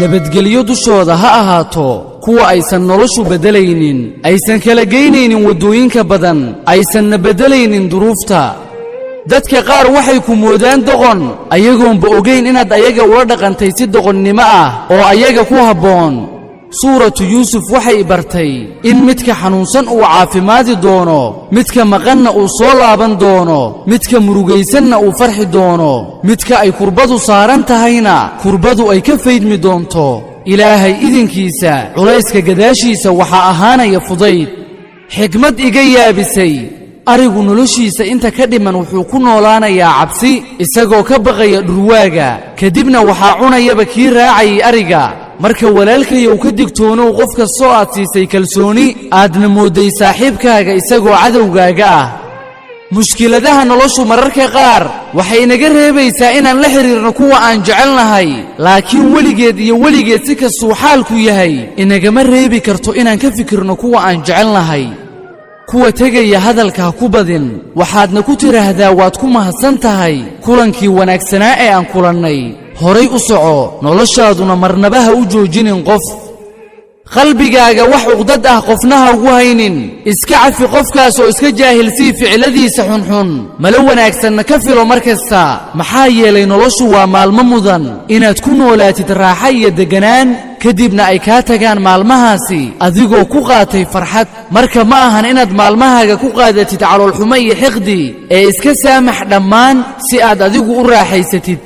nabadgelyo dushooda ha ahaato kuwa aysan noloshu bedelaynin aysan kala geynaynin wadooyinka badan aysan bedelaynin duruufta dadka qaar waxay ku moodaan doqon ayagoonba ogeyn inaad ayaga ula dhaqantay si doqonnimo ah oo ayaga ku habboon suuratu yuusuf waxay bartay in midka xanuunsan uu caafimaadi doono midka maqanna uu soo laaban doono midka murugaysanna uu farxi doono midka ay kurbadu saaran tahayna kurbadu ay ka faydmi doonto ilaahay idinkiisa culayska gadaashiisa waxaa ahaanaya fudayd xikmad iga yaabisay arigu noloshiisa inta ka dhiman wuxuu ku noolaanayaa cabsi isagoo ka baqaya dhurwaaga kadibna waxaa cunayaba kii raacayay ariga marka walaalkayow ka digtoonow qof kastoo aad siisay kalsooni aadna moodday saaxiibkaaga isagoo cadowgaaga ah mushkiladaha noloshu mararka qaar waxay inaga reebaysaa inaan la xiriirno kuwa aan jecelnahay laakiin weligeed iyo weligeed si kastuu xaalku yahay inagama reebi karto inaan ka fikirno kuwa aan jecelnahay kuwa tegaya hadalka ha ku badin waxaadna ku tiraahdaa waad ku mahadsan tahay kulankii wanaagsanaa ee aan kulannay horay u soco noloshaaduna marnaba ha u joojinin qof qalbigaaga wax uqdad ah qofna ha ugu haynin iska cafi qofkaas oo iska jaahilsii ficiladiisa xunxun malo wanaagsanna ka filo mar kasta maxaa yeelay noloshu waa maalmo mudan inaad ku noolaatid raaxa iyo deganaan kadibna ay kaa tagaan maalmahaasi adigoo ku qaatay farxad marka ma ahan inaad maalmahaaga ku qaadatid caloolxumo iyo xiqdi ee iska saamax dhammaan si aad adigu u raaxaysatid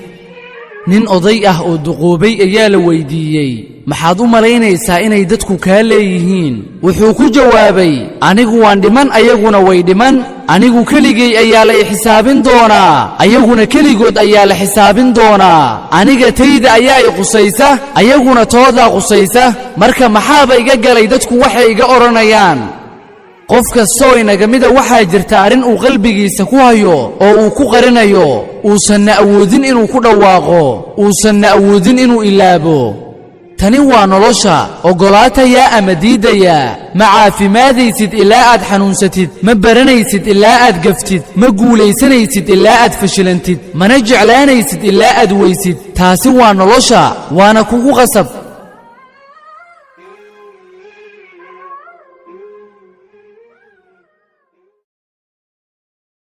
nin oday ah oo duqoobay ayaa la weydiiyey maxaad u malaynaysaa inay dadku kaa leeyihiin wuxuu ku jawaabay anigu waan dhiman ayaguna way dhiman anigu keligay ayaa la xisaabin doonaa ayaguna keligood ayaa la xisaabin doonaa aniga tayda ayaa i qusaysa ayaguna toodaa qusaysa marka maxaaba iga galay dadku waxay iga odhanayaan qof kastoo inaga mida waxaa jirta arrin uu qalbigiisa ku hayo oo uu ku qarinayo uusanna awoodin inuu ku dhawaaqo uusanna awoodin inuu ilaabo tani waa nolosha oggolaatayaa ama diidayaa ma caafimaadaysid ilaa aad xanuunsatid ma baranaysid ilaa aad gaftid ma guulaysanaysid ilaa aad fashilantid mana jeclaanaysid ilaa aad weysid taasi waa nolosha waana kugu qasab